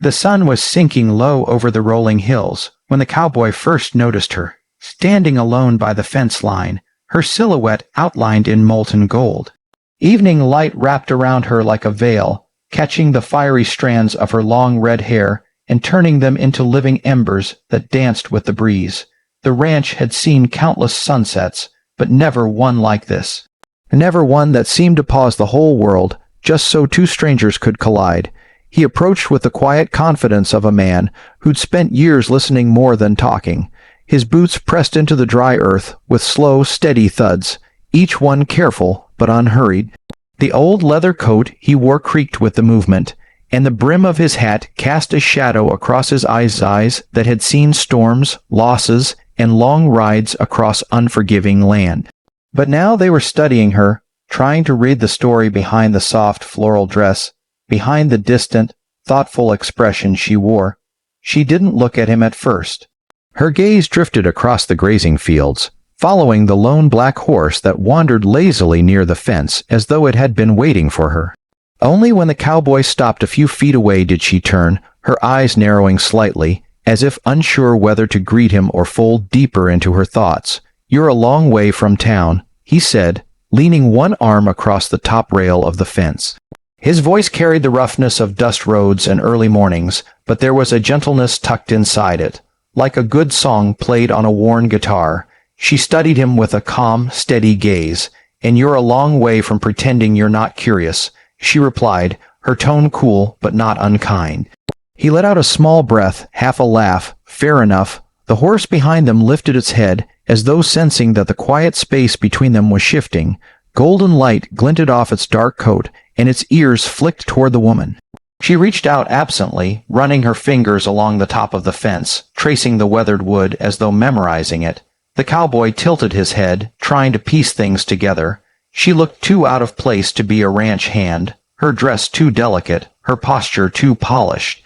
The sun was sinking low over the rolling hills when the cowboy first noticed her, standing alone by the fence line, her silhouette outlined in molten gold. Evening light wrapped around her like a veil, catching the fiery strands of her long red hair and turning them into living embers that danced with the breeze. The ranch had seen countless sunsets, but never one like this. Never one that seemed to pause the whole world, just so two strangers could collide. He approached with the quiet confidence of a man who'd spent years listening more than talking. His boots pressed into the dry earth with slow, steady thuds, each one careful but unhurried. The old leather coat he wore creaked with the movement, and the brim of his hat cast a shadow across his eyes that had seen storms, losses, and long rides across unforgiving land. But now they were studying her, trying to read the story behind the soft floral dress, behind the distant, thoughtful expression she wore. She didn't look at him at first. Her gaze drifted across the grazing fields, following the lone black horse that wandered lazily near the fence as though it had been waiting for her. Only when the cowboy stopped a few feet away did she turn, her eyes narrowing slightly, as if unsure whether to greet him or fold deeper into her thoughts. "You're a long way from town," he said, leaning one arm across the top rail of the fence. His voice carried the roughness of dust roads and early mornings, but there was a gentleness tucked inside it, like a good song played on a worn guitar. She studied him with a calm, steady gaze. "And you're a long way from pretending you're not curious," she replied, her tone cool but not unkind. He let out a small breath, half a laugh. "Fair enough." The horse behind them lifted its head, as though sensing that the quiet space between them was shifting. Golden light glinted off its dark coat, and its ears flicked toward the woman. She reached out absently, running her fingers along the top of the fence, tracing the weathered wood as though memorizing it. The cowboy tilted his head, trying to piece things together. She looked too out of place to be a ranch hand, her dress too delicate, her posture too polished.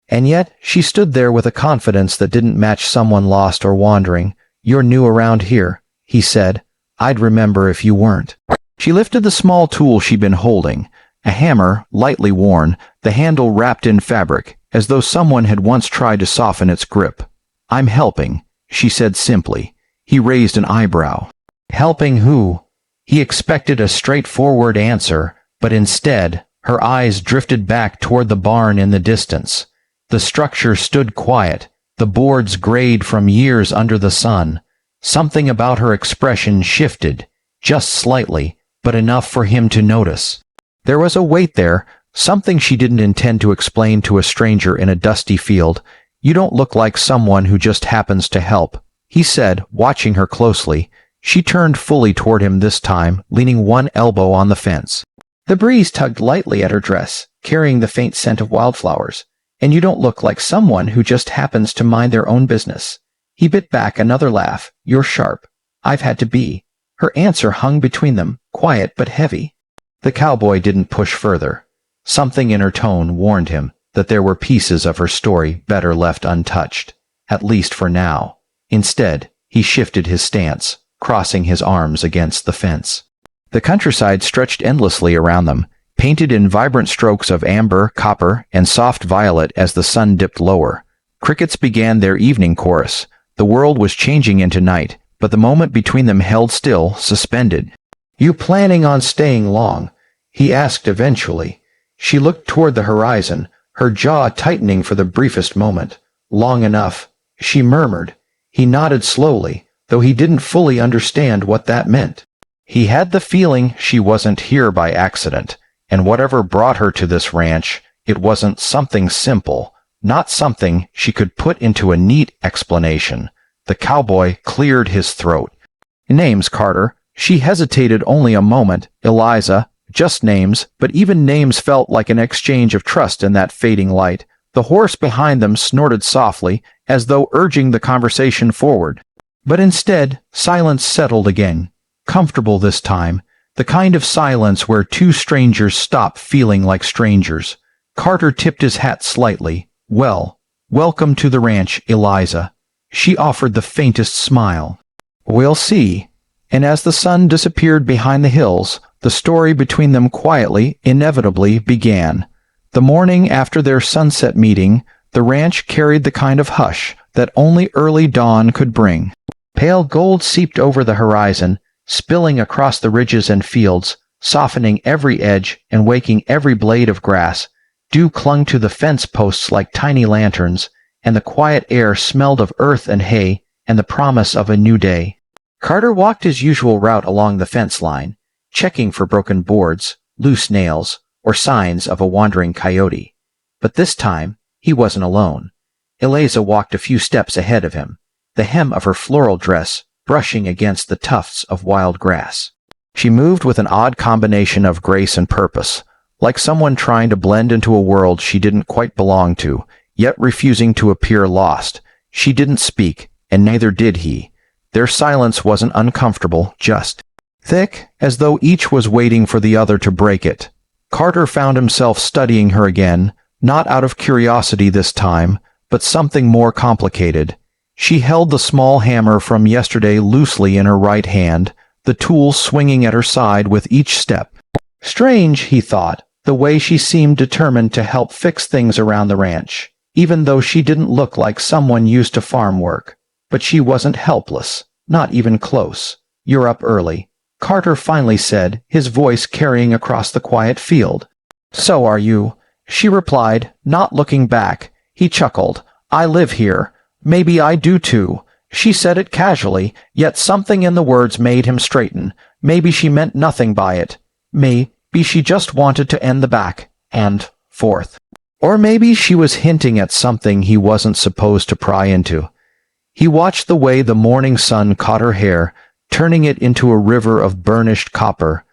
And yet she stood there with a confidence that didn't match someone lost or wandering. "You're new around here," he said. "I'd remember if you weren't." She lifted the small tool she'd been holding, a hammer, lightly worn, the handle wrapped in fabric, as though someone had once tried to soften its grip. "I'm helping," she said simply. He raised an eyebrow. "Helping who?" He expected a straightforward answer, but instead, her eyes drifted back toward the barn in the distance. The structure stood quiet, the boards grayed from years under the sun. Something about her expression shifted, just slightly, but enough for him to notice. There was a weight there, something she didn't intend to explain to a stranger in a dusty field. "You don't look like someone who just happens to help," he said, watching her closely. She turned fully toward him this time, leaning one elbow on the fence. The breeze tugged lightly at her dress, carrying the faint scent of wildflowers. "And you don't look like someone who just happens to mind their own business." He bit back another laugh. "You're sharp." "I've had to be." Her answer hung between them, quiet but heavy. The cowboy didn't push further. Something in her tone warned him that there were pieces of her story better left untouched, at least for now. Instead, he shifted his stance, crossing his arms against the fence. The countryside stretched endlessly around them, painted in vibrant strokes of amber, copper, and soft violet as the sun dipped lower. Crickets began their evening chorus. The world was changing into night, but the moment between them held still, suspended. "You planning on staying long?" he asked eventually. She looked toward the horizon, her jaw tightening for the briefest moment. "Long enough," she murmured. He nodded slowly, though he didn't fully understand what that meant. He had the feeling she wasn't here by accident, and whatever brought her to this ranch, it wasn't something simple, not something she could put into a neat explanation. The cowboy cleared his throat. "Names, Carter." She hesitated only a moment. "Eliza." Just names, but even names felt like an exchange of trust in that fading light. The horse behind them snorted softly, as though urging the conversation forward. But instead, silence settled again. Comfortable this time, the kind of silence where two strangers stop feeling like strangers. Carter tipped his hat slightly. "Well, welcome to the ranch, Eliza." She offered the faintest smile. "We'll see." And as the sun disappeared behind the hills, the story between them quietly, inevitably began. The morning after their sunset meeting, the ranch carried the kind of hush that only early dawn could bring. Pale gold seeped over the horizon, spilling across the ridges and fields, softening every edge and waking every blade of grass. Dew clung to the fence posts like tiny lanterns, and the quiet air smelled of earth and hay and the promise of a new day. Carter walked his usual route along the fence line, checking for broken boards, loose nails, or signs of a wandering coyote. But this time, he wasn't alone. Eliza walked a few steps ahead of him, the hem of her floral dress brushing against the tufts of wild grass. She moved with an odd combination of grace and purpose, like someone trying to blend into a world she didn't quite belong to, yet refusing to appear lost. She didn't speak, and neither did he. Their silence wasn't uncomfortable, just thick, as though each was waiting for the other to break it. Carter found himself studying her again, not out of curiosity this time, but something more complicated. She held the small hammer from yesterday loosely in her right hand, the tool swinging at her side with each step. Strange, he thought, the way she seemed determined to help fix things around the ranch, even though she didn't look like someone used to farm work. But she wasn't helpless, not even close. "You're up early," Carter finally said, his voice carrying across the quiet field. "So are you," she replied, not looking back. He chuckled. "I live here. Maybe I do too." She said it casually, yet something in the words made him straighten. Maybe she meant nothing by it. Maybe she just wanted to end the back and forth. Or maybe she was hinting at something he wasn't supposed to pry into. He watched the way the morning sun caught her hair, turning it into a river of burnished copper.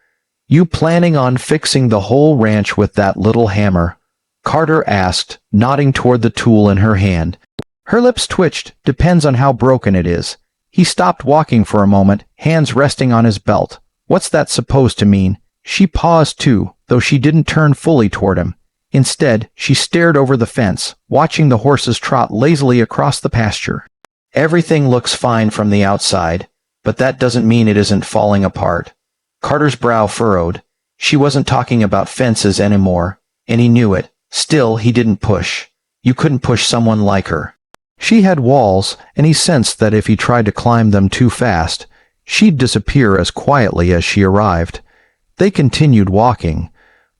"You planning on fixing the whole ranch with that little hammer?" Carter asked, nodding toward the tool in her hand. Her lips twitched. "Depends on how broken it is." He stopped walking for a moment, hands resting on his belt. "What's that supposed to mean?" She paused too, though she didn't turn fully toward him. Instead, she stared over the fence, watching the horses trot lazily across the pasture. "Everything looks fine from the outside, but that doesn't mean it isn't falling apart." Carter's brow furrowed. She wasn't talking about fences anymore, and he knew it. Still, he didn't push. You couldn't push someone like her. She had walls, and he sensed that if he tried to climb them too fast, she'd disappear as quietly as she arrived. They continued walking.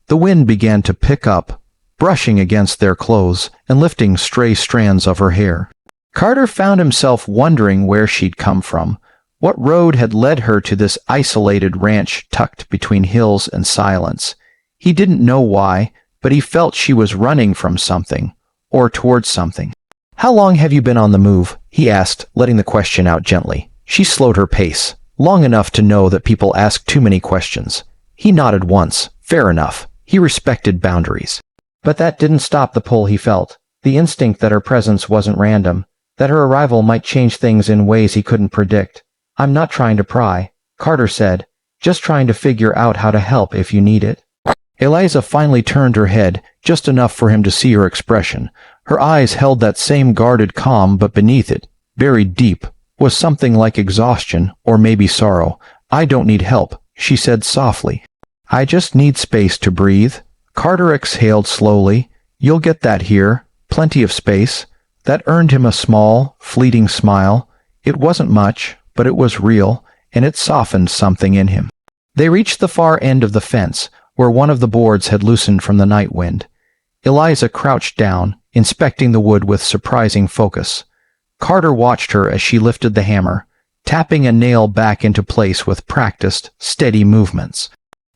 The wind began to pick up, brushing against their clothes and lifting stray strands of her hair. Carter found himself wondering where she'd come from. What road had led her to this isolated ranch tucked between hills and silence? He didn't know why, but he felt she was running from something, or towards something. "How long have you been on the move?" he asked, letting the question out gently. She slowed her pace, long enough to know that people asked too many questions. He nodded once. Fair enough. He respected boundaries. But that didn't stop the pull he felt, the instinct that her presence wasn't random, that her arrival might change things in ways he couldn't predict. "I'm not trying to pry," Carter said, "just trying to figure out how to help if you need it." Eliza finally turned her head, just enough for him to see her expression. Her eyes held that same guarded calm, but beneath it, buried deep, was something like exhaustion, or maybe sorrow. "I don't need help," she said softly. "I just need space to breathe." Carter exhaled slowly. "You'll get that here. Plenty of space." That earned him a small, fleeting smile. It wasn't much, but it was real, and it softened something in him. They reached the far end of the fence, where one of the boards had loosened from the night wind. Eliza crouched down, inspecting the wood with surprising focus. Carter watched her as she lifted the hammer, tapping a nail back into place with practiced, steady movements.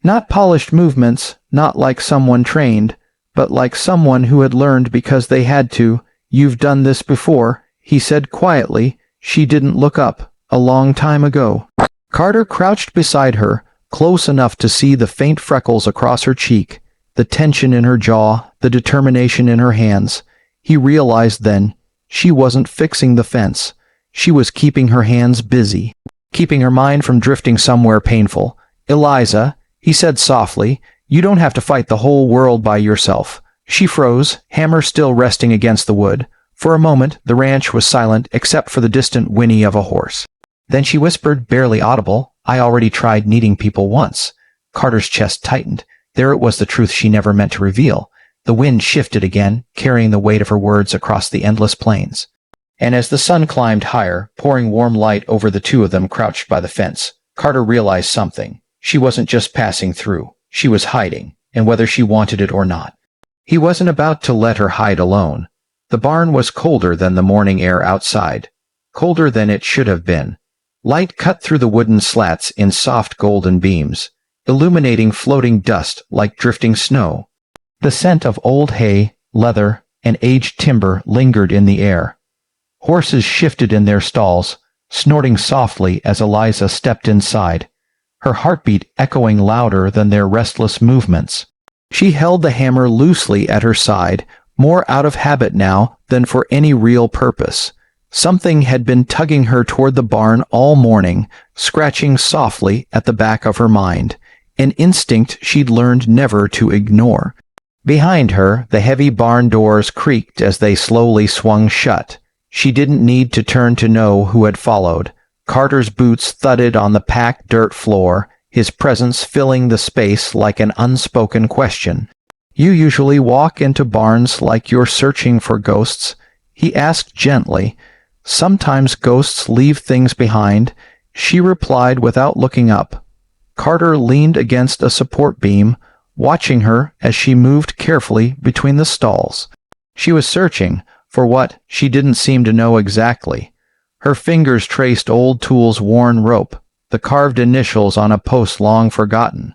Not polished movements, not like someone trained, but like someone who had learned because they had to. "You've done this before," he said quietly. She didn't look up. "A long time ago." Carter crouched beside her, close enough to see the faint freckles across her cheek, the tension in her jaw, the determination in her hands. He realized then, she wasn't fixing the fence. She was keeping her hands busy, keeping her mind from drifting somewhere painful. "Eliza," he said softly, "you don't have to fight the whole world by yourself." She froze, hammer still resting against the wood. For a moment, the ranch was silent except for the distant whinny of a horse. Then she whispered, barely audible, "I already tried needing people once." Carter's chest tightened. There it was, the truth she never meant to reveal. The wind shifted again, carrying the weight of her words across the endless plains. And as the sun climbed higher, pouring warm light over the two of them crouched by the fence, Carter realized something. She wasn't just passing through. She was hiding, and whether she wanted it or not. He wasn't about to let her hide alone. The barn was colder than the morning air outside. Colder than it should have been. Light cut through the wooden slats in soft golden beams, illuminating floating dust like drifting snow. The scent of old hay, leather, and aged timber lingered in the air. Horses shifted in their stalls, snorting softly as Eliza stepped inside, her heartbeat echoing louder than their restless movements. She held the hammer loosely at her side, more out of habit now than for any real purpose. Something had been tugging her toward the barn all morning, scratching softly at the back of her mind, an instinct she'd learned never to ignore. Behind her, the heavy barn doors creaked as they slowly swung shut. She didn't need to turn to know who had followed. Carter's boots thudded on the packed dirt floor, his presence filling the space like an unspoken question. "You usually walk into barns like you're searching for ghosts?" he asked gently. "Sometimes ghosts leave things behind," she replied without looking up. Carter leaned against a support beam, watching her as she moved carefully between the stalls. She was searching for what, she didn't seem to know exactly. Her fingers traced old tools' worn rope, the carved initials on a post long forgotten.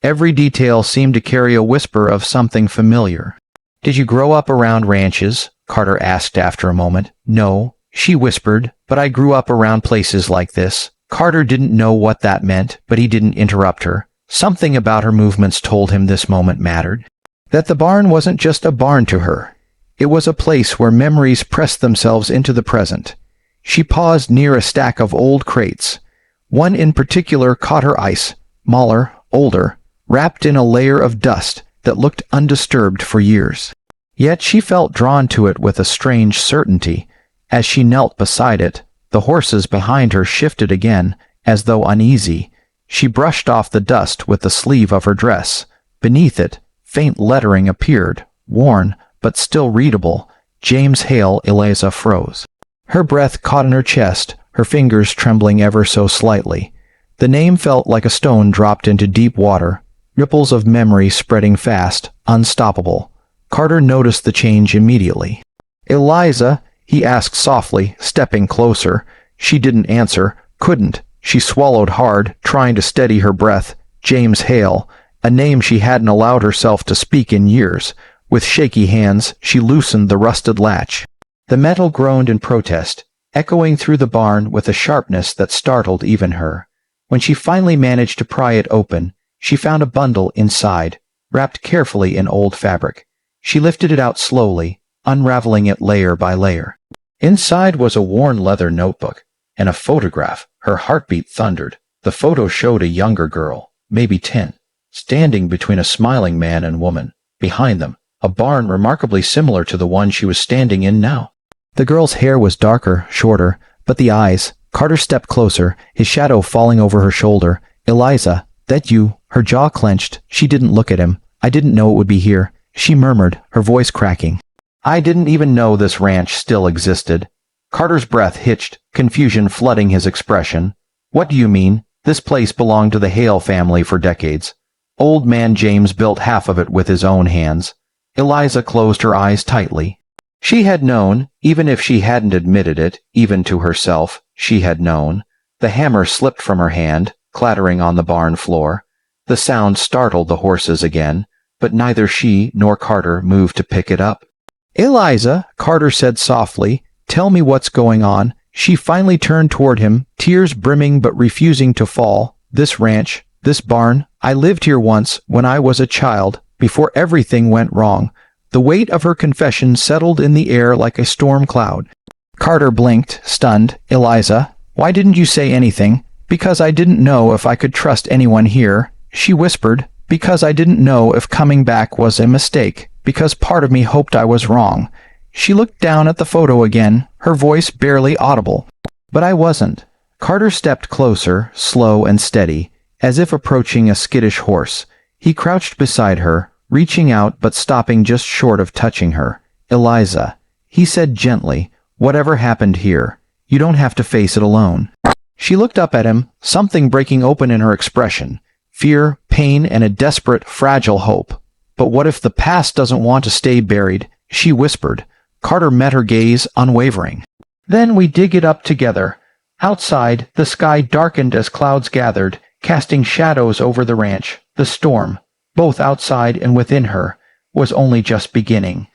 Every detail seemed to carry a whisper of something familiar. "Did you grow up around ranches?" Carter asked after a moment. "No," she whispered, "but I grew up around places like this." Carter didn't know what that meant, but he didn't interrupt her. Something about her movements told him this moment mattered. That the barn wasn't just a barn to her. It was a place where memories pressed themselves into the present. She paused near a stack of old crates. One in particular caught her eye, smaller, older, wrapped in a layer of dust that looked undisturbed for years. Yet she felt drawn to it with a strange certainty. As she knelt beside it, the horses behind her shifted again, as though uneasy. She brushed off the dust with the sleeve of her dress. Beneath it, faint lettering appeared, worn, but still readable. "James Hale." Eliza froze. Her breath caught in her chest, her fingers trembling ever so slightly. The name felt like a stone dropped into deep water, ripples of memory spreading fast, unstoppable. Carter noticed the change immediately. "Eliza?" he asked softly, stepping closer. She didn't answer, couldn't. She swallowed hard, trying to steady her breath. James Hale, a name she hadn't allowed herself to speak in years. With shaky hands, she loosened the rusted latch. The metal groaned in protest, echoing through the barn with a sharpness that startled even her. When she finally managed to pry it open, she found a bundle inside, wrapped carefully in old fabric. She lifted it out slowly, unraveling it layer by layer. Inside was a worn leather notebook, and a photograph. Her heartbeat thundered. The photo showed a younger girl, maybe 10, standing between a smiling man and woman. Behind them, a barn remarkably similar to the one she was standing in now. The girl's hair was darker, shorter, but the eyes. Carter stepped closer, his shadow falling over her shoulder. "Eliza, that you?" Her jaw clenched. She didn't look at him. "I didn't know it would be here," she murmured, her voice cracking. "I didn't even know this ranch still existed." Carter's breath hitched, confusion flooding his expression. "What do you mean? This place belonged to the Hale family for decades. Old man James built half of it with his own hands." Eliza closed her eyes tightly. She had known, even if she hadn't admitted it, even to herself, she had known. The hammer slipped from her hand, clattering on the barn floor. The sound startled the horses again, but neither she nor Carter moved to pick it up. "Eliza," Carter said softly, "tell me what's going on." She finally turned toward him, tears brimming but refusing to fall. "This ranch, this barn, I lived here once when I was a child, before everything went wrong." The weight of her confession settled in the air like a storm cloud. Carter blinked, stunned. "Eliza, why didn't you say anything?" "Because I didn't know if I could trust anyone here," she whispered. "Because I didn't know if coming back was a mistake. Because part of me hoped I was wrong." She looked down at the photo again, her voice barely audible. "But I wasn't." Carter stepped closer, slow and steady, as if approaching a skittish horse. He crouched beside her, reaching out but stopping just short of touching her. "Eliza," he said gently, "whatever happened here, you don't have to face it alone." She looked up at him, something breaking open in her expression. Fear, pain, and a desperate, fragile hope. "But what if the past doesn't want to stay buried?" she whispered. Carter met her gaze, unwavering. "Then we dig it up together." Outside, the sky darkened as clouds gathered, casting shadows over the ranch. The storm, both outside and within her, was only just beginning.